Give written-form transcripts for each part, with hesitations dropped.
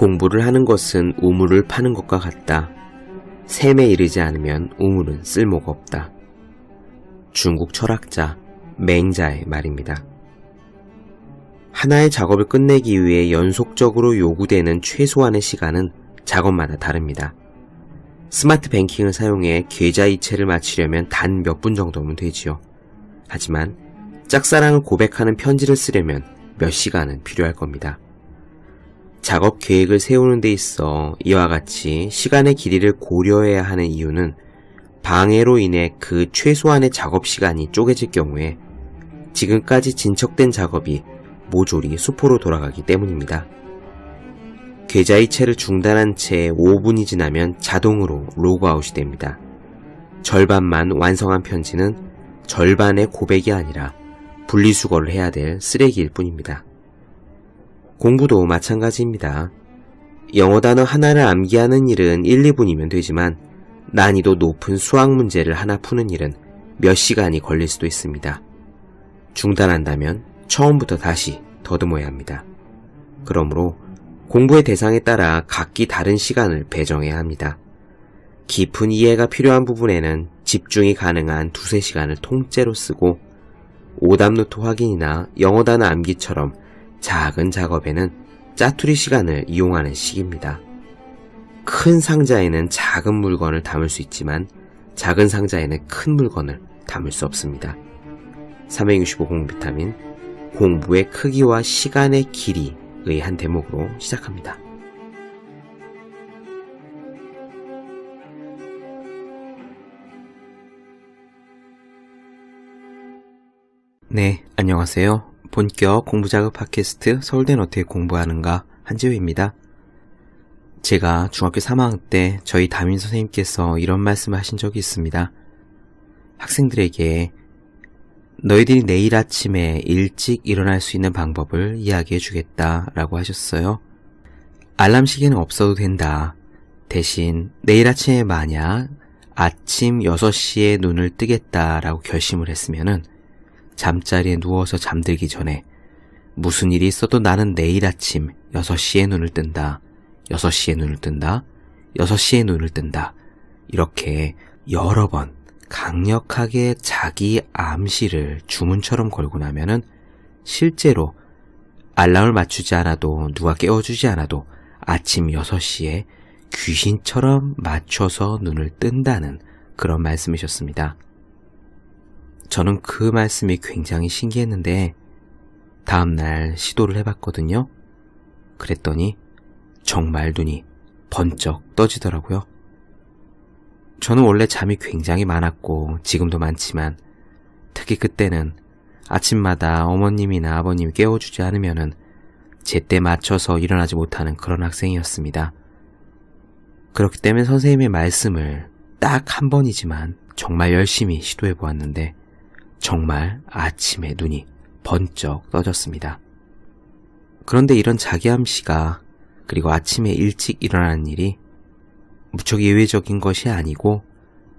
공부를 하는 것은 우물을 파는 것과 같다. 셈에 이르지 않으면 우물은 쓸모가 없다. 중국 철학자 맹자의 말입니다. 하나의 작업을 끝내기 위해 연속적으로 요구되는 최소한의 시간은 작업마다 다릅니다. 스마트 뱅킹을 사용해 계좌이체를 마치려면 단 몇 분 정도면 되지요. 하지만 짝사랑을 고백하는 편지를 쓰려면 몇 시간은 필요할 겁니다. 작업 계획을 세우는 데 있어 이와 같이 시간의 길이를 고려해야 하는 이유는 방해로 인해 그 최소한의 작업 시간이 쪼개질 경우에 지금까지 진척된 작업이 모조리 수포로 돌아가기 때문입니다. 계좌이체를 중단한 채 5분이 지나면 자동으로 로그아웃이 됩니다. 절반만 완성한 편지는 절반의 고백이 아니라 분리수거를 해야 될 쓰레기일 뿐입니다. 공부도 마찬가지입니다. 영어 단어 하나를 암기하는 일은 1, 2분이면 되지만 난이도 높은 수학 문제를 하나 푸는 일은 몇 시간이 걸릴 수도 있습니다. 중단한다면 처음부터 다시 더듬어야 합니다. 그러므로 공부의 대상에 따라 각기 다른 시간을 배정해야 합니다. 깊은 이해가 필요한 부분에는 집중이 가능한 2-3시간을 통째로 쓰고 오답노트 확인이나 영어 단어 암기처럼 작은 작업에는 짜투리 시간을 이용하는 식입니다. 큰 상자에는 작은 물건을 담을 수 있지만 작은 상자에는 큰 물건을 담을 수 없습니다. 365 공비타민, 공부의 크기와 시간의 길이의 한 대목으로 시작합니다. 네, 안녕하세요. 본격 공부자극 팟캐스트 서울대는 어떻게 공부하는가 한지우입니다. 제가 중학교 3학년 때 저희 담임 선생님께서 이런 말씀을 하신 적이 있습니다. 학생들에게 너희들이 내일 아침에 일찍 일어날 수 있는 방법을 이야기해 주겠다 라고 하셨어요. 알람 시계는 없어도 된다. 대신 내일 아침에 만약 아침 6시에 눈을 뜨겠다 라고 결심을 했으면은 잠자리에 누워서 잠들기 전에 무슨 일이 있어도 나는 내일 아침 6시에 눈을 뜬다. 6시에 눈을 뜬다. 6시에 눈을 뜬다. 이렇게 여러 번 강력하게 자기 암시를 주문처럼 걸고 나면은 실제로 알람을 맞추지 않아도 누가 깨워주지 않아도 아침 6시에 귀신처럼 맞춰서 눈을 뜬다는 그런 말씀이셨습니다. 저는 그 말씀이 굉장히 신기했는데 다음날 시도를 해봤거든요. 그랬더니 정말 눈이 번쩍 떠지더라고요. 저는 원래 잠이 굉장히 많았고 지금도 많지만 특히 그때는 아침마다 어머님이나 아버님이 깨워주지 않으면은 제때 맞춰서 일어나지 못하는 그런 학생이었습니다. 그렇기 때문에 선생님의 말씀을 딱 한 번이지만 정말 열심히 시도해 보았는데 정말 아침에 눈이 번쩍 떠졌습니다. 그런데 이런 자기암시가 그리고 아침에 일찍 일어나는 일이 무척 예외적인 것이 아니고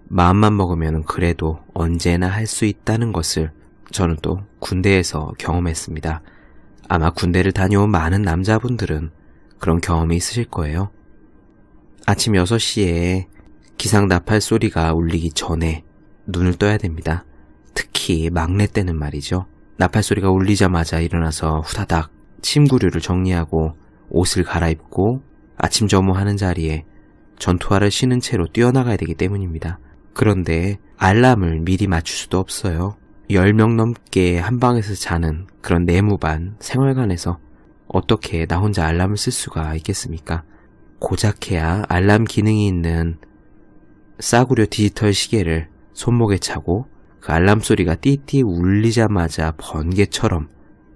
마음만 먹으면 그래도 언제나 할 수 있다는 것을 저는 또 군대에서 경험했습니다. 아마 군대를 다녀온 많은 남자분들은 그런 경험이 있으실 거예요. 아침 6시에 기상 나팔 소리가 울리기 전에 눈을 떠야 됩니다. 특히 막내 때는 말이죠. 나팔 소리가 울리자마자 일어나서 후다닥 침구류를 정리하고 옷을 갈아입고 아침 점호하는 자리에 전투화를 신은 채로 뛰어나가야 되기 때문입니다. 그런데 알람을 미리 맞출 수도 없어요. 10명 넘게 한 방에서 자는 그런 내무반 생활관에서 어떻게 나 혼자 알람을 쓸 수가 있겠습니까? 고작해야 알람 기능이 있는 싸구려 디지털 시계를 손목에 차고 그 알람 소리가 띠띠 울리자마자 번개처럼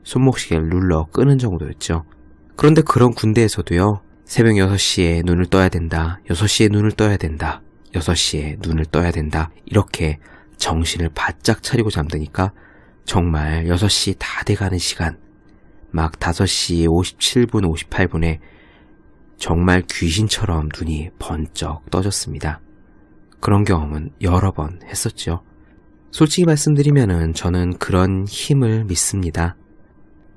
손목시계를 눌러 끄는 정도였죠. 그런데 그런 군대에서도요. 새벽 6시에 눈을 떠야 된다. 6시에 눈을 떠야 된다. 6시에 눈을 떠야 된다. 이렇게 정신을 바짝 차리고 잠드니까 정말 6시 다 돼가는 시간 막 5시 57분 58분에 정말 귀신처럼 눈이 번쩍 떠졌습니다. 그런 경험은 여러 번 했었죠. 솔직히 말씀드리면은 저는 그런 힘을 믿습니다.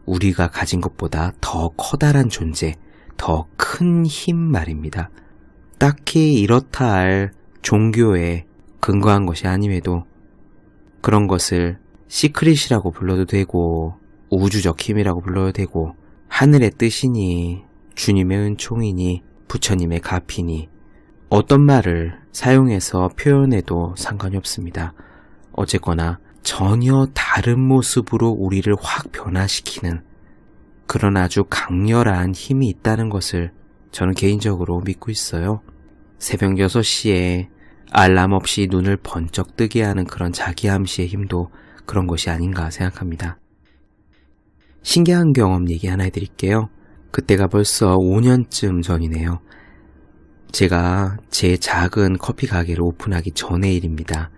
우리가 가진 것보다 더 커다란 존재, 더 큰 힘 말입니다. 딱히 이렇다 할 종교에 근거한 것이 아님에도 그런 것을 시크릿이라고 불러도 되고 우주적 힘이라고 불러도 되고 하늘의 뜻이니 주님의 은총이니 부처님의 가피니 어떤 말을 사용해서 표현해도 상관이 없습니다. 어쨌거나 전혀 다른 모습으로 우리를 확 변화시키는 그런 아주 강렬한 힘이 있다는 것을 저는 개인적으로 믿고 있어요. 새벽 6시에 알람 없이 눈을 번쩍 뜨게 하는 그런 자기 암시의 힘도 그런 것이 아닌가 생각합니다. 신기한 경험 얘기 하나 해드릴게요. 그때가 벌써 5년쯤 전이네요. 제가 제 작은 커피 가게를 오픈하기 전의 일입니다.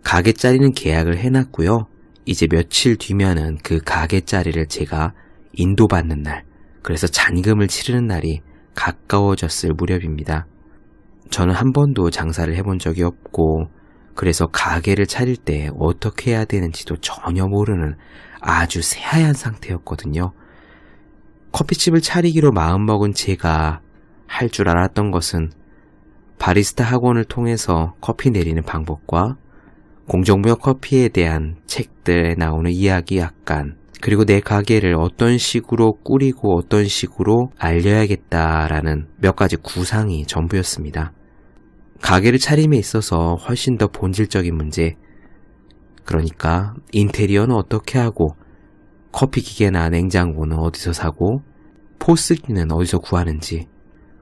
가게 자리는 계약을 해놨고요. 이제 며칠 뒤면은 그 가게 자리를 제가 인도받는 날, 그래서 잔금을 치르는 날이 가까워졌을 무렵입니다. 저는 한 번도 장사를 해본 적이 없고 그래서 가게를 차릴 때 어떻게 해야 되는지도 전혀 모르는 아주 새하얀 상태였거든요. 커피집을 차리기로 마음먹은 제가 할 줄 알았던 것은 바리스타 학원을 통해서 커피 내리는 방법과 공정무역 커피에 대한 책들에 나오는 이야기 약간, 그리고 내 가게를 어떤 식으로 꾸리고 어떤 식으로 알려야겠다라는 몇 가지 구상이 전부였습니다. 가게를 차림에 있어서 훨씬 더 본질적인 문제, 그러니까 인테리어는 어떻게 하고 커피 기계나 냉장고는 어디서 사고 포스기는 어디서 구하는지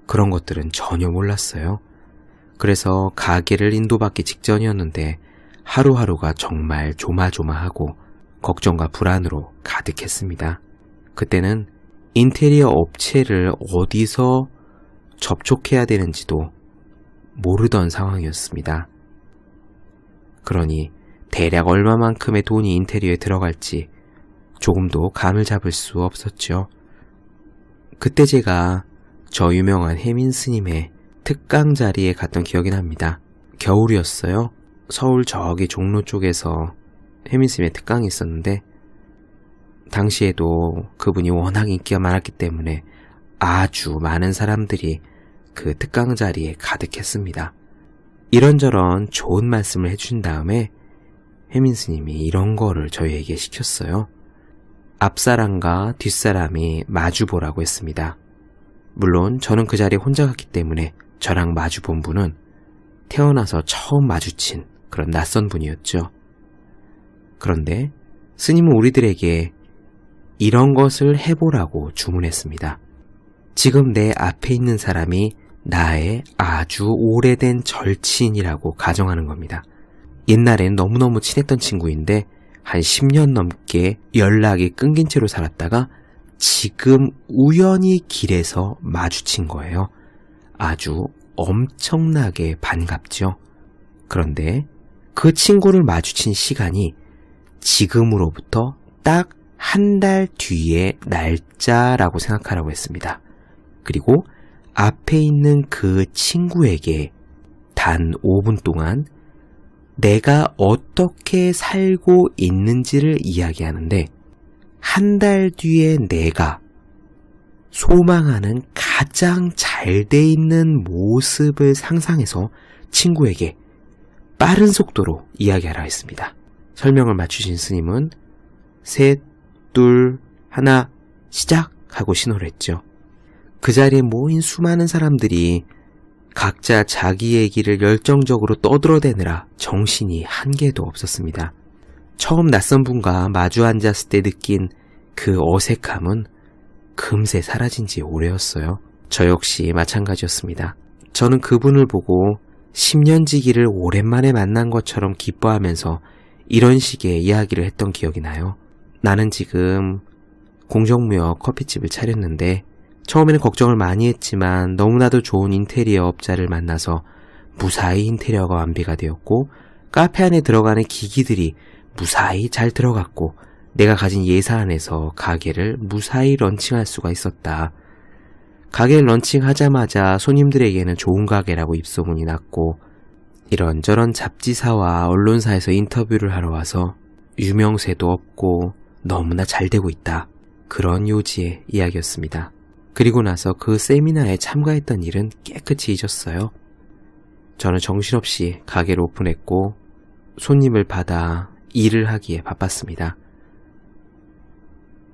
그런 것들은 전혀 몰랐어요. 그래서 가게를 인도받기 직전이었는데 하루하루가 정말 조마조마하고 걱정과 불안으로 가득했습니다. 그때는 인테리어 업체를 어디서 접촉해야 되는지도 모르던 상황이었습니다. 그러니 대략 얼마만큼의 돈이 인테리어에 들어갈지 조금도 감을 잡을 수 없었죠. 그때 제가 저 유명한 혜민 스님의 특강 자리에 갔던 기억이 납니다. 겨울이었어요. 서울 저기 종로 쪽에서 혜민 스님의 특강이 있었는데 당시에도 그분이 워낙 인기가 많았기 때문에 아주 많은 사람들이 그 특강 자리에 가득했습니다. 이런저런 좋은 말씀을 해준 다음에 혜민 스님이 이런 거를 저희에게 시켰어요. 앞사람과 뒷사람이 마주보라고 했습니다. 물론 저는 그 자리에 혼자 갔기 때문에 저랑 마주본 분은 태어나서 처음 마주친 그런 낯선 분이었죠. 그런데 스님은 우리들에게 이런 것을 해보라고 주문했습니다. 지금 내 앞에 있는 사람이 나의 아주 오래된 절친이라고 가정하는 겁니다. 옛날엔 너무너무 친했던 친구인데 한 10년 넘게 연락이 끊긴 채로 살았다가 지금 우연히 길에서 마주친 거예요. 아주 엄청나게 반갑죠. 그런데 그 친구를 마주친 시간이 지금으로부터 딱 한 달 뒤의 날짜라고 생각하라고 했습니다. 그리고 앞에 있는 그 친구에게 단 5분 동안 내가 어떻게 살고 있는지를 이야기하는데 한 달 뒤에 내가 소망하는 가장 잘 돼 있는 모습을 상상해서 친구에게 빠른 속도로 이야기하라 했습니다. 설명을 맞추신 스님은 셋, 둘, 하나, 시작! 하고 신호를 했죠. 그 자리에 모인 수많은 사람들이 각자 자기 얘기를 열정적으로 떠들어대느라 정신이 한 개도 없었습니다. 처음 낯선 분과 마주 앉았을 때 느낀 그 어색함은 금세 사라진 지 오래였어요. 저 역시 마찬가지였습니다. 저는 그분을 보고 10년지기를 오랜만에 만난 것처럼 기뻐하면서 이런 식의 이야기를 했던 기억이 나요. 나는 지금 공정무역 커피집을 차렸는데 처음에는 걱정을 많이 했지만 너무나도 좋은 인테리어 업자를 만나서 무사히 인테리어가 완비가 되었고 카페 안에 들어가는 기기들이 무사히 잘 들어갔고 내가 가진 예산 안에서 가게를 무사히 런칭할 수가 있었다. 가게를 런칭하자마자 손님들에게는 좋은 가게라고 입소문이 났고 이런저런 잡지사와 언론사에서 인터뷰를 하러 와서 유명세도 없고 너무나 잘 되고 있다. 그런 요지의 이야기였습니다. 그리고 나서 그 세미나에 참가했던 일은 깨끗이 잊었어요. 저는 정신없이 가게를 오픈했고 손님을 받아 일을 하기에 바빴습니다.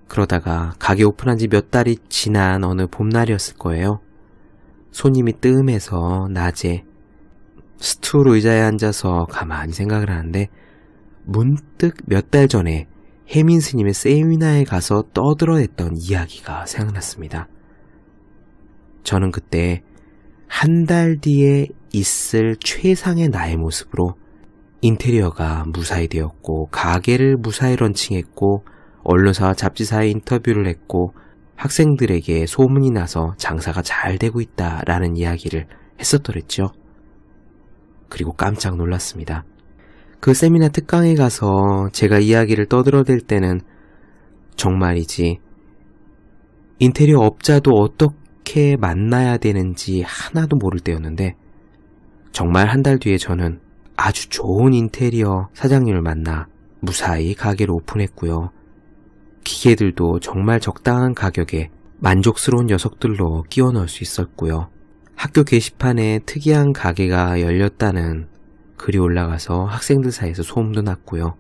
그러다가 가게 오픈한 지 몇 달이 지난 어느 봄날이었을 거예요. 손님이 뜸해서 낮에 스툴 의자에 앉아서 가만히 생각을 하는데 문득 몇 달 전에 혜민 스님의 세미나에 가서 떠들어댔던 이야기가 생각났습니다. 저는 그때 한 달 뒤에 있을 최상의 나의 모습으로 인테리어가 무사히 되었고 가게를 무사히 런칭했고 언론사와 잡지사에 인터뷰를 했고 학생들에게 소문이 나서 장사가 잘 되고 있다라는 이야기를 했었더랬죠. 그리고 깜짝 놀랐습니다. 그 세미나 특강에 가서 제가 이야기를 떠들어댈 때는 정말이지 인테리어 업자도 어떻게 만나야 되는지 하나도 모를 때였는데 정말 한 달 뒤에 저는 아주 좋은 인테리어 사장님을 만나 무사히 가게를 오픈했고요. 기계들도 정말 적당한 가격에 만족스러운 녀석들로 끼워 넣을 수 있었고요. 학교 게시판에 특이한 가게가 열렸다는 글이 올라가서 학생들 사이에서 소문도 났고요.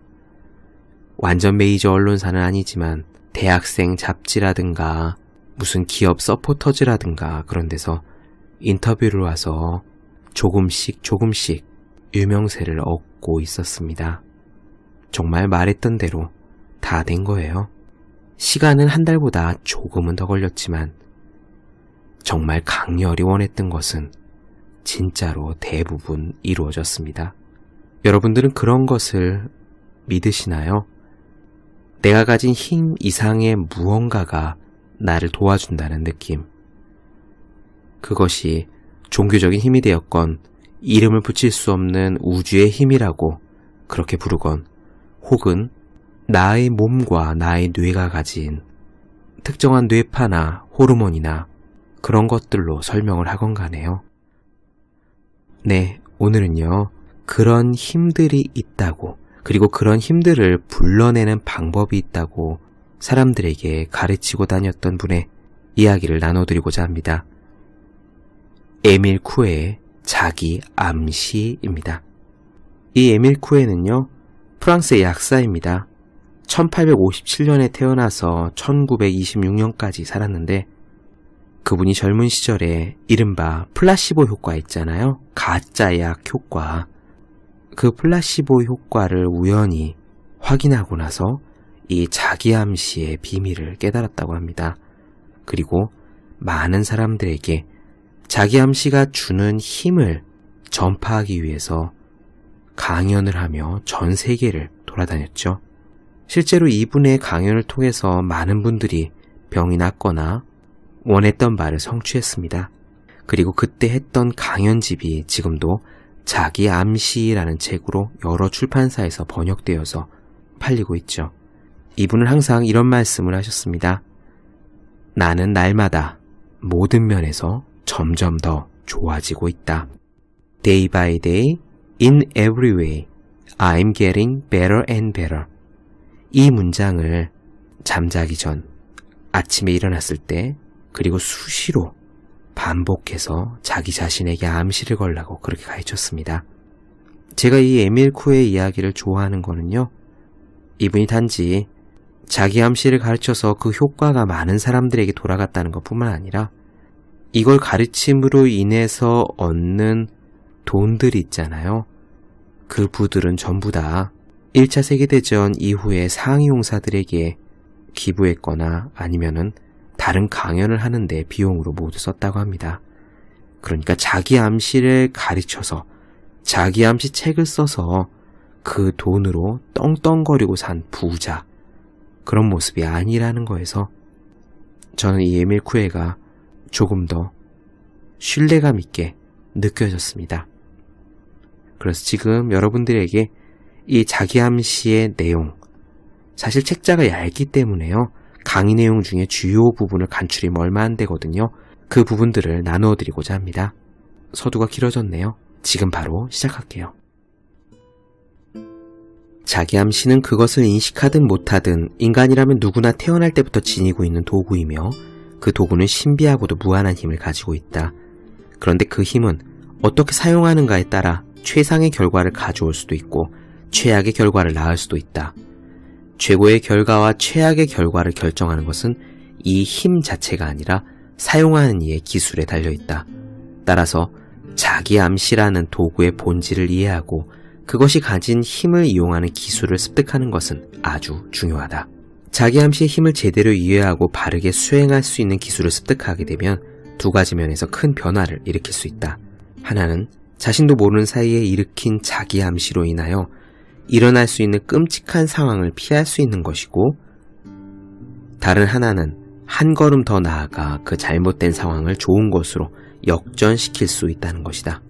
완전 메이저 언론사는 아니지만 대학생 잡지라든가 무슨 기업 서포터즈라든가 그런 데서 인터뷰를 와서 조금씩 유명세를 얻고 있었습니다. 정말 말했던 대로 다 된 거예요. 시간은 한 달보다 조금은 더 걸렸지만 정말 강렬히 원했던 것은 진짜로 대부분 이루어졌습니다. 여러분들은 그런 것을 믿으시나요? 내가 가진 힘 이상의 무언가가 나를 도와준다는 느낌. 그것이 종교적인 힘이 되었건 이름을 붙일 수 없는 우주의 힘이라고 그렇게 부르건 혹은 나의 몸과 나의 뇌가 가진 특정한 뇌파나 호르몬이나 그런 것들로 설명을 하건 가네요. 네, 오늘은요. 그런 힘들이 있다고 그리고 그런 힘들을 불러내는 방법이 있다고 사람들에게 가르치고 다녔던 분의 이야기를 나눠드리고자 합니다. 에밀 쿠에의 자기 암시입니다. 이 에밀 쿠에는요. 프랑스의 약사입니다. 1857년에 태어나서 1926년까지 살았는데 그분이 젊은 시절에 이른바 플라시보 효과 있잖아요. 가짜 약 효과. 그 플라시보 효과를 우연히 확인하고 나서 이 자기 암시의 비밀을 깨달았다고 합니다. 그리고 많은 사람들에게 자기 암시가 주는 힘을 전파하기 위해서 강연을 하며 전 세계를 돌아다녔죠. 실제로 이분의 강연을 통해서 많은 분들이 병이 낫거나 원했던 바를 성취했습니다. 그리고 그때 했던 강연집이 지금도 자기 암시라는 책으로 여러 출판사에서 번역되어서 팔리고 있죠. 이분은 항상 이런 말씀을 하셨습니다. 나는 날마다 모든 면에서 점점 더 좋아지고 있다. Day by day, in every way, I'm getting better and better. 이 문장을 잠자기 전, 아침에 일어났을 때, 그리고 수시로 반복해서 자기 자신에게 암시를 걸라고 그렇게 가르쳤습니다. 제가 이 에밀 쿠의 이야기를 좋아하는 거는요. 이분이 단지 자기 암시를 가르쳐서 그 효과가 많은 사람들에게 돌아갔다는 것뿐만 아니라 이걸 가르침으로 인해서 얻는 돈들이 있잖아요. 그 부들은 전부 다 1차 세계대전 이후에 상위용사들에게 기부했거나 아니면은 다른 강연을 하는데 비용으로 모두 썼다고 합니다. 그러니까 자기 암시를 가르쳐서 자기 암시 책을 써서 그 돈으로 떵떵거리고 산 부자, 그런 모습이 아니라는 거에서 저는 이 에밀 쿠에가 조금 더 신뢰감 있게 느껴졌습니다. 그래서 지금 여러분들에게 이 자기 암시의 내용, 사실 책자가 얇기 때문에요. 강의 내용 중에 주요 부분을 간추리면 얼마 안 되거든요. 그 부분들을 나누어 드리고자 합니다. 서두가 길어졌네요. 지금 바로 시작할게요. 자기 암시는 그것을 인식하든 못하든 인간이라면 누구나 태어날 때부터 지니고 있는 도구이며 그 도구는 신비하고도 무한한 힘을 가지고 있다. 그런데 그 힘은 어떻게 사용하는가에 따라 최상의 결과를 가져올 수도 있고 최악의 결과를 낳을 수도 있다. 최고의 결과와 최악의 결과를 결정하는 것은 이 힘 자체가 아니라 사용하는 이의 기술에 달려있다. 따라서 자기 암시라는 도구의 본질을 이해하고 그것이 가진 힘을 이용하는 기술을 습득하는 것은 아주 중요하다. 자기 암시의 힘을 제대로 이해하고 바르게 수행할 수 있는 기술을 습득하게 되면 두 가지 면에서 큰 변화를 일으킬 수 있다. 하나는 자신도 모르는 사이에 일으킨 자기 암시로 인하여 일어날 수 있는 끔찍한 상황을 피할 수 있는 것이고, 다른 하나는 한 걸음 더 나아가 그 잘못된 상황을 좋은 것으로 역전시킬 수 있다는 것이다.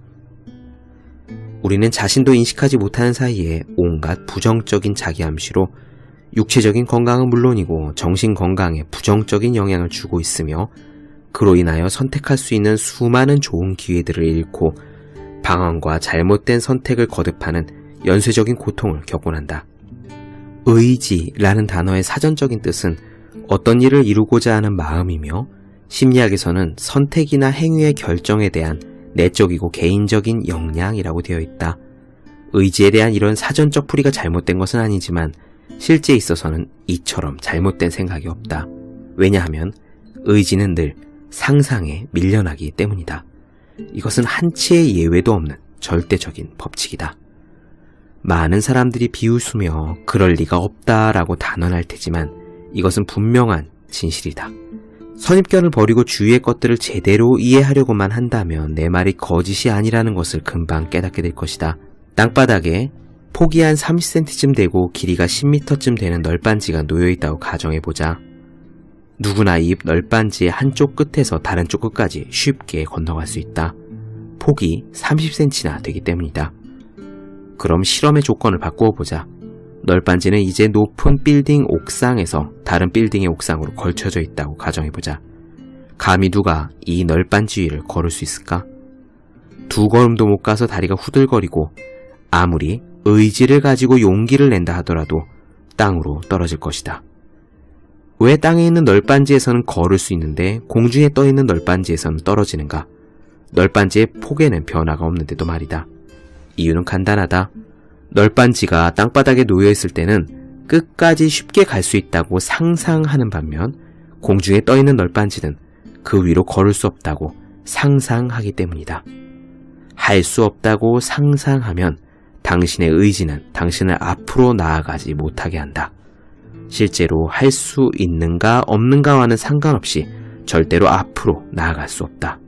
우리는 자신도 인식하지 못하는 사이에 온갖 부정적인 자기 암시로 육체적인 건강은 물론이고 정신 건강에 부정적인 영향을 주고 있으며, 그로 인하여 선택할 수 있는 수많은 좋은 기회들을 잃고 방황과 잘못된 선택을 거듭하는 연쇄적인 고통을 겪곤 한다. 의지라는 단어의 사전적인 뜻은 어떤 일을 이루고자 하는 마음이며, 심리학에서는 선택이나 행위의 결정에 대한 내적이고 개인적인 역량이라고 되어 있다. 의지에 대한 이런 사전적 풀이가 잘못된 것은 아니지만 실제에 있어서는 이처럼 잘못된 생각이 없다. 왜냐하면 의지는 늘 상상에 밀려나기 때문이다. 이것은 한치의 예외도 없는 절대적인 법칙이다. 많은 사람들이 비웃으며 그럴 리가 없다라고 단언할 테지만 이것은 분명한 진실이다. 선입견을 버리고 주위의 것들을 제대로 이해하려고만 한다면 내 말이 거짓이 아니라는 것을 금방 깨닫게 될 것이다. 땅바닥에 폭이 한 30cm쯤 되고 길이가 10m쯤 되는 널빤지가 놓여있다고 가정해보자. 누구나 이 널빤지의 한쪽 끝에서 다른 쪽 끝까지 쉽게 건너갈 수 있다. 폭이 30cm나 되기 때문이다. 그럼 실험의 조건을 바꾸어보자. 널빤지는 이제 높은 빌딩 옥상에서 다른 빌딩의 옥상으로 걸쳐져 있다고 가정해보자. 감히 누가 이 널빤지 위를 걸을 수 있을까? 두 걸음도 못 가서 다리가 후들거리고 아무리 의지를 가지고 용기를 낸다 하더라도 땅으로 떨어질 것이다. 왜 땅에 있는 널빤지에서는 걸을 수 있는데 공중에 떠있는 널빤지에서는 떨어지는가? 널빤지의 폭에는 변화가 없는데도 말이다. 이유는 간단하다. 널빤지가 땅바닥에 놓여있을 때는 끝까지 쉽게 갈 수 있다고 상상하는 반면 공중에 떠있는 널빤지는 그 위로 걸을 수 없다고 상상하기 때문이다. 할 수 없다고 상상하면 당신의 의지는 당신을 앞으로 나아가지 못하게 한다. 실제로 할 수 있는가 없는가와는 상관없이 절대로 앞으로 나아갈 수 없다.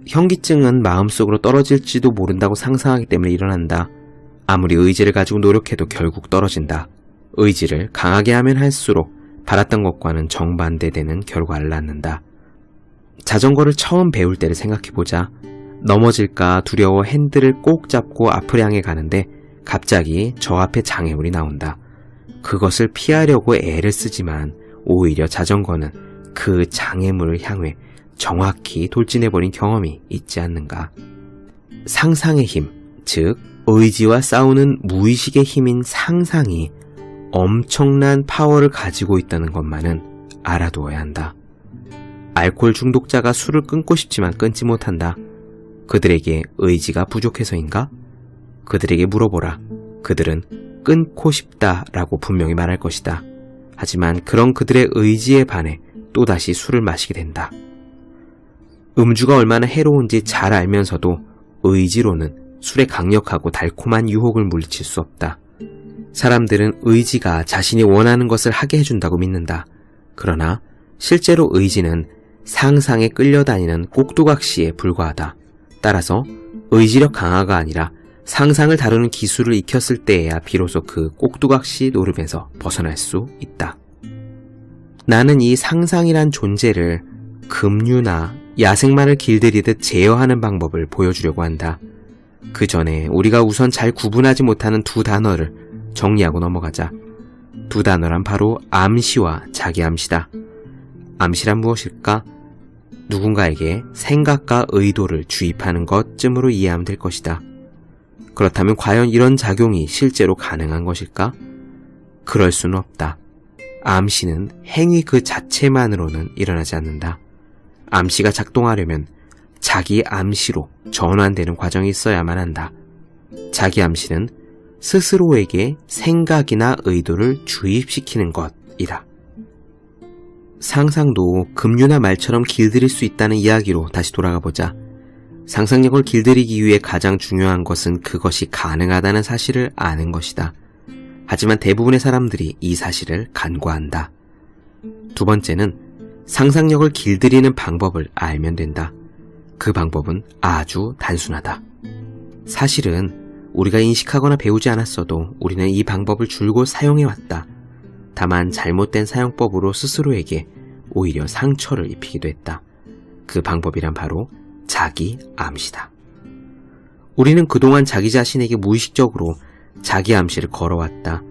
현기증은 마음속으로 떨어질지도 모른다고 상상하기 때문에 일어난다. 아무리 의지를 가지고 노력해도 결국 떨어진다. 의지를 강하게 하면 할수록 바랐던 것과는 정반대되는 결과를 낳는다. 자전거를 처음 배울 때를 생각해보자. 넘어질까 두려워 핸들을 꼭 잡고 앞을 향해 가는데 갑자기 저 앞에 장애물이 나온다. 그것을 피하려고 애를 쓰지만 오히려 자전거는 그 장애물을 향해 정확히 돌진해버린 경험이 있지 않는가. 상상의 힘, 즉 의지와 싸우는 무의식의 힘인 상상이 엄청난 파워를 가지고 있다는 것만은 알아두어야 한다. 알코올 중독자가 술을 끊고 싶지만 끊지 못한다. 그들에게 의지가 부족해서인가? 그들에게 물어보라. 그들은 끊고 싶다라고 분명히 말할 것이다. 하지만 그런 그들의 의지에 반해 또다시 술을 마시게 된다. 음주가 얼마나 해로운지 잘 알면서도 의지로는 술의 강력하고 달콤한 유혹을 물리칠 수 없다. 사람들은 의지가 자신이 원하는 것을 하게 해준다고 믿는다. 그러나 실제로 의지는 상상에 끌려다니는 꼭두각시에 불과하다. 따라서 의지력 강화가 아니라 상상을 다루는 기술을 익혔을 때에야 비로소 그 꼭두각시 노름에서 벗어날 수 있다. 나는 이 상상이란 존재를 급류나 야생마를 길들이듯 제어하는 방법을 보여주려고 한다. 그 전에 우리가 우선 잘 구분하지 못하는 두 단어를 정리하고 넘어가자. 두 단어란 바로 암시와 자기 암시다. 암시란 무엇일까? 누군가에게 생각과 의도를 주입하는 것쯤으로 이해하면 될 것이다. 그렇다면 과연 이런 작용이 실제로 가능한 것일까? 그럴 수는 없다. 암시는 행위 그 자체만으로는 일어나지 않는다. 암시가 작동하려면 자기 암시로 전환되는 과정이 있어야만 한다. 자기 암시는 스스로에게 생각이나 의도를 주입시키는 것이다. 상상도 급류나 말처럼 길들일 수 있다는 이야기로 다시 돌아가 보자. 상상력을 길들이기 위해 가장 중요한 것은 그것이 가능하다는 사실을 아는 것이다. 하지만 대부분의 사람들이 이 사실을 간과한다. 두 번째는 상상력을 길들이는 방법을 알면 된다. 그 방법은 아주 단순하다. 사실은 우리가 인식하거나 배우지 않았어도 우리는 이 방법을 줄곧 사용해왔다. 다만 잘못된 사용법으로 스스로에게 오히려 상처를 입히기도 했다. 그 방법이란 바로 자기 암시다. 우리는 그동안 자기 자신에게 무의식적으로 자기 암시를 걸어왔다.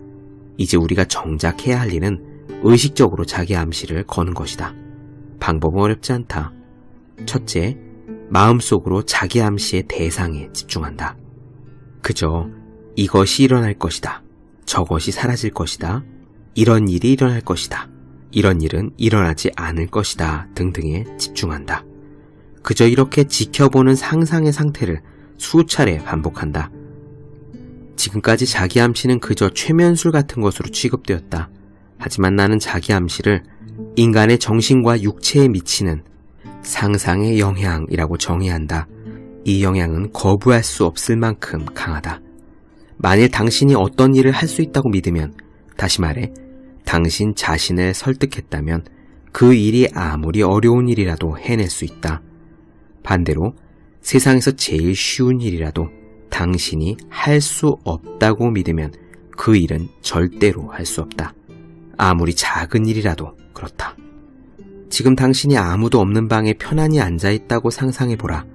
이제 우리가 정작 해야 할 일은 의식적으로 자기 암시를 거는 것이다. 방법은 어렵지 않다. 첫째, 마음속으로 자기 암시의 대상에 집중한다. 그저 이것이 일어날 것이다. 저것이 사라질 것이다. 이런 일이 일어날 것이다. 이런 일은 일어나지 않을 것이다. 등등에 집중한다. 그저 이렇게 지켜보는 상상의 상태를 수차례 반복한다. 지금까지 자기 암시는 그저 최면술 같은 것으로 취급되었다. 하지만 나는 자기 암시를 인간의 정신과 육체에 미치는 상상의 영향이라고 정의한다. 이 영향은 거부할 수 없을 만큼 강하다. 만일 당신이 어떤 일을 할 수 있다고 믿으면, 다시 말해 당신 자신을 설득했다면 그 일이 아무리 어려운 일이라도 해낼 수 있다. 반대로 세상에서 제일 쉬운 일이라도 당신이 할 수 없다고 믿으면 그 일은 절대로 할 수 없다. 아무리 작은 일이라도 그렇다. 지금 당신이 아무도 없는 방에 편안히 앉아있다고 상상해보라.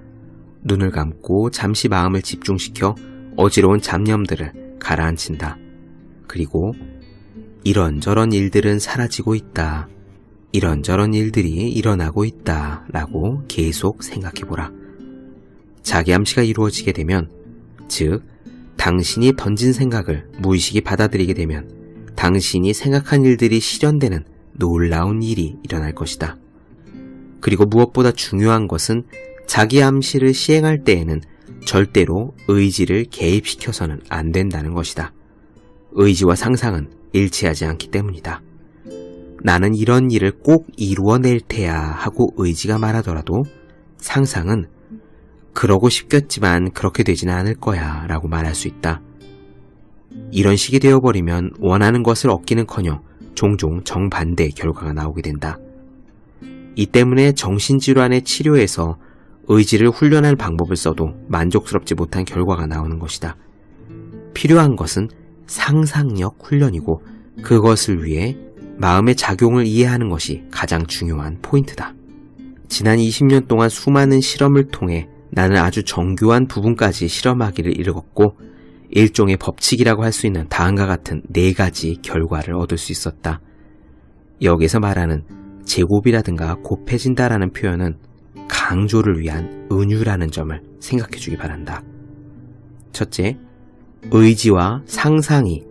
눈을 감고 잠시 마음을 집중시켜 어지러운 잡념들을 가라앉힌다. 그리고 이런저런 일들은 사라지고 있다. 이런저런 일들이 일어나고 있다. 라고 계속 생각해보라. 자기 암시가 이루어지게 되면, 즉 당신이 던진 생각을 무의식이 받아들이게 되면 당신이 생각한 일들이 실현되는 놀라운 일이 일어날 것이다. 그리고 무엇보다 중요한 것은 자기 암시를 시행할 때에는 절대로 의지를 개입시켜서는 안 된다는 것이다. 의지와 상상은 일치하지 않기 때문이다. 나는 이런 일을 꼭 이루어낼 테야 하고 의지가 말하더라도 상상은 그러고 싶겠지만 그렇게 되지는 않을 거야 라고 말할 수 있다. 이런 식이 되어버리면 원하는 것을 얻기는커녕 종종 정반대의 결과가 나오게 된다. 이 때문에 정신질환의 치료에서 의지를 훈련할 방법을 써도 만족스럽지 못한 결과가 나오는 것이다. 필요한 것은 상상력 훈련이고 그것을 위해 마음의 작용을 이해하는 것이 가장 중요한 포인트다. 지난 20년 동안 수많은 실험을 통해 나는 아주 정교한 부분까지 실험하기를 이르렀고 일종의 법칙이라고 할 수 있는 다음과 같은 4가지 결과를 얻을 수 있었다. 여기서 말하는 제곱이라든가 곱해진다라는 표현은 강조를 위한 은유라는 점을 생각해 주기 바란다. 첫째, 의지와 상상이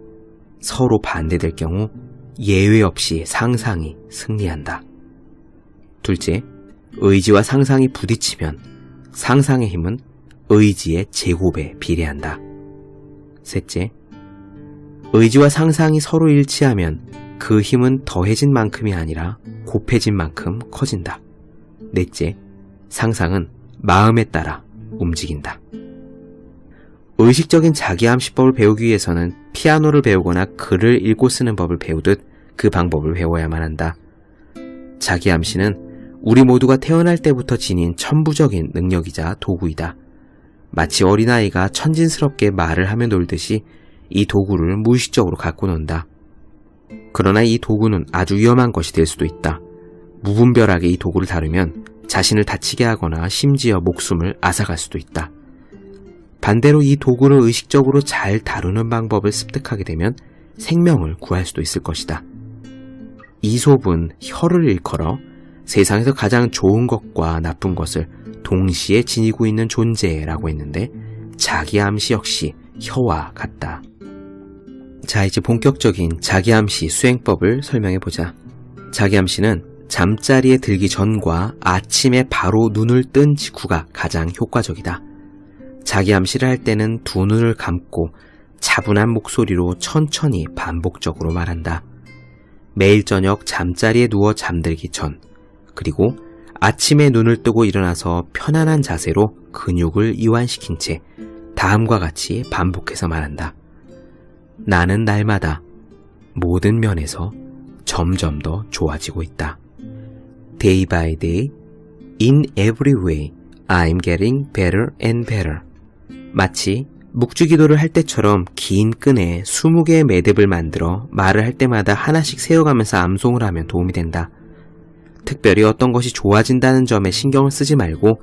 서로 반대될 경우 예외 없이 상상이 승리한다. 둘째, 의지와 상상이 부딪히면 상상의 힘은 의지의 제곱에 비례한다. 셋째, 의지와 상상이 서로 일치하면 그 힘은 더해진 만큼이 아니라 곱해진 만큼 커진다. 넷째, 상상은 마음에 따라 움직인다. 의식적인 자기암시법을 배우기 위해서는 피아노를 배우거나 글을 읽고 쓰는 법을 배우듯 그 방법을 배워야만 한다. 자기암시는 우리 모두가 태어날 때부터 지닌 천부적인 능력이자 도구이다. 마치 어린아이가 천진스럽게 말을 하며 놀듯이 이 도구를 무의식적으로 갖고 논다. 그러나 이 도구는 아주 위험한 것이 될 수도 있다. 무분별하게 이 도구를 다루면 자신을 다치게 하거나 심지어 목숨을 앗아갈 수도 있다. 반대로 이 도구를 의식적으로 잘 다루는 방법을 습득하게 되면 생명을 구할 수도 있을 것이다. 이솝은 혀를 일컬어 세상에서 가장 좋은 것과 나쁜 것을 동시에 지니고 있는 존재라고 했는데 자기 암시 역시 혀와 같다. 자, 이제 본격적인 자기암시 수행법을 설명해보자. 자기암시는 잠자리에 들기 전과 아침에 바로 눈을 뜬 직후가 가장 효과적이다. 자기암시를 할 때는 두 눈을 감고 차분한 목소리로 천천히 반복적으로 말한다. 매일 저녁 잠자리에 누워 잠들기 전, 그리고 아침에 눈을 뜨고 일어나서 편안한 자세로 근육을 이완시킨 채 다음과 같이 반복해서 말한다. 나는 날마다 모든 면에서 점점 더 좋아지고 있다. Day by day, in every way, I'm getting better and better. 마치 묵주기도를 할 때처럼 긴 끈에 20개의 매듭을 만들어 말을 할 때마다 하나씩 세워가면서 암송을 하면 도움이 된다. 특별히 어떤 것이 좋아진다는 점에 신경을 쓰지 말고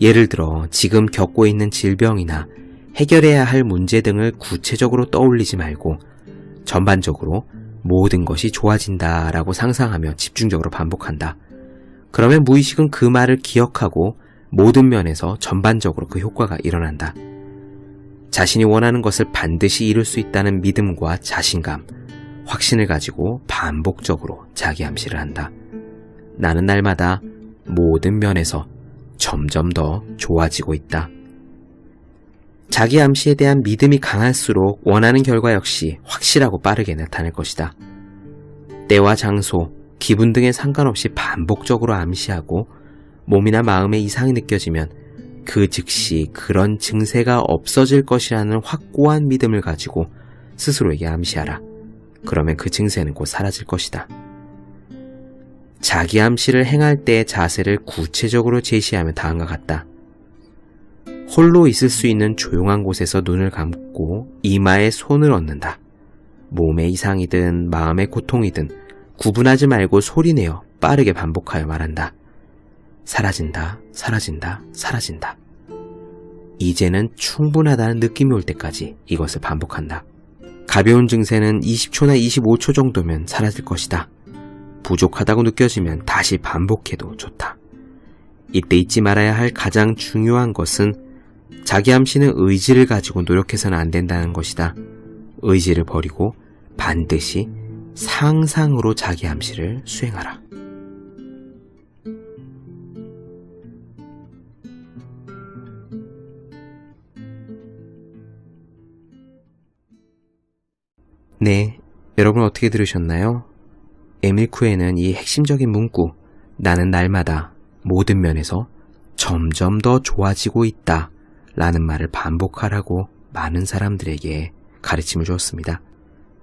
예를 들어 지금 겪고 있는 질병이나 해결해야 할 문제 등을 구체적으로 떠올리지 말고 전반적으로 모든 것이 좋아진다라고 상상하며 집중적으로 반복한다. 그러면 무의식은 그 말을 기억하고 모든 면에서 전반적으로 그 효과가 일어난다. 자신이 원하는 것을 반드시 이룰 수 있다는 믿음과 자신감, 확신을 가지고 반복적으로 자기암시를 한다. 나는 날마다 모든 면에서 점점 더 좋아지고 있다. 자기암시에 대한 믿음이 강할수록 원하는 결과 역시 확실하고 빠르게 나타날 것이다. 때와 장소, 기분 등에 상관없이 반복적으로 암시하고 몸이나 마음에 이상이 느껴지면 그 즉시 그런 증세가 없어질 것이라는 확고한 믿음을 가지고 스스로에게 암시하라. 그러면 그 증세는 곧 사라질 것이다. 자기암시를 행할 때의 자세를 구체적으로 제시하면 다음과 같다. 홀로 있을 수 있는 조용한 곳에서 눈을 감고 이마에 손을 얹는다. 몸의 이상이든 마음의 고통이든 구분하지 말고 소리내어 빠르게 반복하여 말한다. 사라진다, 사라진다, 사라진다. 이제는 충분하다는 느낌이 올 때까지 이것을 반복한다. 가벼운 증세는 20초나 25초 정도면 사라질 것이다. 부족하다고 느껴지면 다시 반복해도 좋다. 이때 잊지 말아야 할 가장 중요한 것은 자기암시는 의지를 가지고 노력해서는 안 된다는 것이다. 의지를 버리고 반드시 상상으로 자기암시를 수행하라. 네, 여러분 어떻게 들으셨나요? 에밀 쿠에는 이 핵심적인 문구, 나는 날마다 모든 면에서 점점 더 좋아지고 있다 라는 말을 반복하라고 많은 사람들에게 가르침을 주었습니다.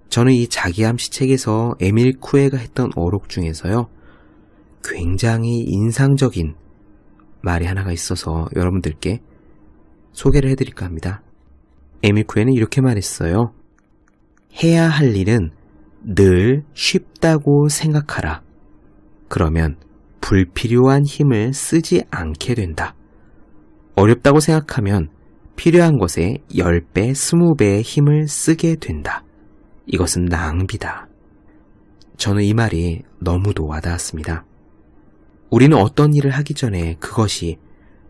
저는 이 자기암시 책에서 에밀 쿠에가 했던 어록 중에서요, 굉장히 인상적인 말이 하나가 있어서 여러분들께 소개를 해드릴까 합니다. 에밀 쿠에는 이렇게 말했어요. 해야 할 일은 늘 쉽다고 생각하라. 그러면 불필요한 힘을 쓰지 않게 된다. 어렵다고 생각하면 필요한 것에 10배, 20배의 힘을 쓰게 된다. 이것은 낭비다. 저는 이 말이 너무도 와닿았습니다. 우리는 어떤 일을 하기 전에 그것이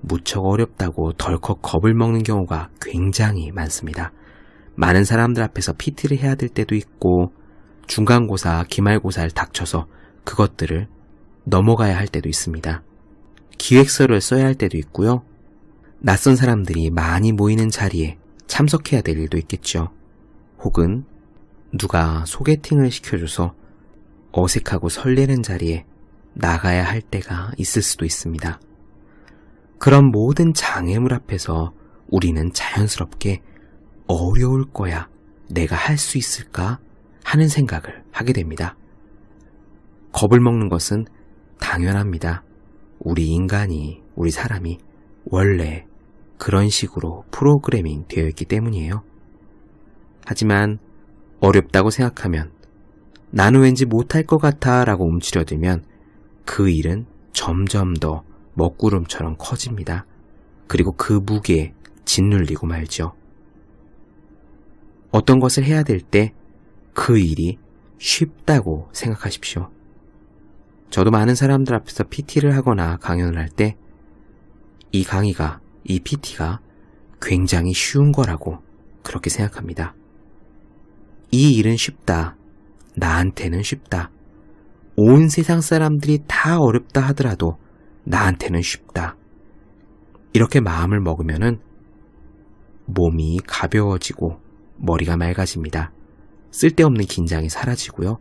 무척 어렵다고 덜컥 겁을 먹는 경우가 굉장히 많습니다. 많은 사람들 앞에서 PT를 해야 될 때도 있고 중간고사, 기말고사를 닥쳐서 그것들을 넘어가야 할 때도 있습니다. 기획서를 써야 할 때도 있고요. 낯선 사람들이 많이 모이는 자리에 참석해야 될 일도 있겠죠. 혹은 누가 소개팅을 시켜줘서 어색하고 설레는 자리에 나가야 할 때가 있을 수도 있습니다. 그런 모든 장애물 앞에서 우리는 자연스럽게 어려울 거야, 내가 할 수 있을까 하는 생각을 하게 됩니다. 겁을 먹는 것은 당연합니다. 우리 인간이, 우리 사람이 원래 그런 식으로 프로그래밍 되어 있기 때문이에요. 하지만 어렵다고 생각하면 나는 왠지 못할 것 같아 라고 움츠려들면 그 일은 점점 더 먹구름처럼 커집니다. 그리고 그 무게에 짓눌리고 말죠. 어떤 것을 해야 될 때 그 일이 쉽다고 생각하십시오. 저도 많은 사람들 앞에서 PT를 하거나 강연을 할 때 이 강의가, 이 PT가 굉장히 쉬운 거라고 그렇게 생각합니다. 이 일은 쉽다. 나한테는 쉽다. 온 세상 사람들이 다 어렵다 하더라도 나한테는 쉽다. 이렇게 마음을 먹으면은 몸이 가벼워지고 머리가 맑아집니다. 쓸데없는 긴장이 사라지고요.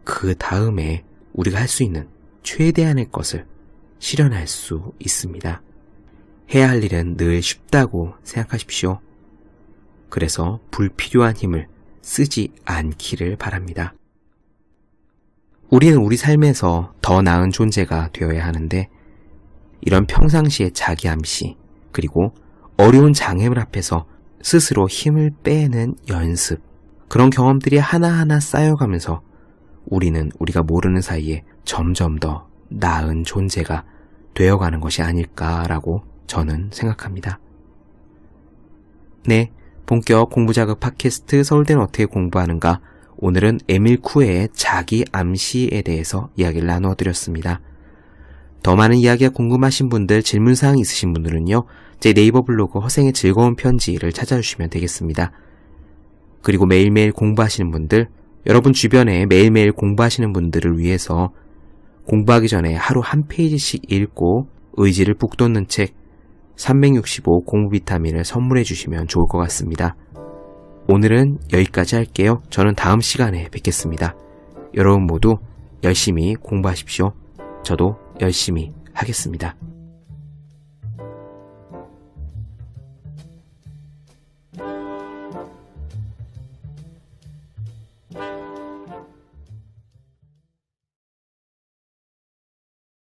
그 다음에 우리가 할 수 있는 최대한의 것을 실현할 수 있습니다. 해야 할 일은 늘 쉽다고 생각하십시오. 그래서 불필요한 힘을 쓰지 않기를 바랍니다. 우리는 우리 삶에서 더 나은 존재가 되어야 하는데 이런 평상시의 자기 암시 그리고 어려운 장애물 앞에서 스스로 힘을 빼는 연습 그런 경험들이 하나하나 쌓여가면서 우리는 우리가 모르는 사이에 점점 더 나은 존재가 되어가는 것이 아닐까라고 저는 생각합니다. 네, 본격 공부자극 팟캐스트 서울대는 어떻게 공부하는가 오늘은 에밀 쿠에의 자기 암시에 대해서 이야기를 나누어 드렸습니다. 더 많은 이야기가 궁금하신 분들, 질문사항 있으신 분들은요. 제 네이버 블로그 허생의 즐거운 편지를 찾아주시면 되겠습니다. 그리고 매일매일 공부하시는 분들, 여러분 주변에 매일매일 공부하시는 분들을 위해서 공부하기 전에 하루 한 페이지씩 읽고 의지를 북돋는 책 365 공부 비타민을 선물해 주시면 좋을 것 같습니다. 오늘은 여기까지 할게요. 저는 다음 시간에 뵙겠습니다. 여러분 모두 열심히 공부하십시오. 저도 열심히 하겠습니다.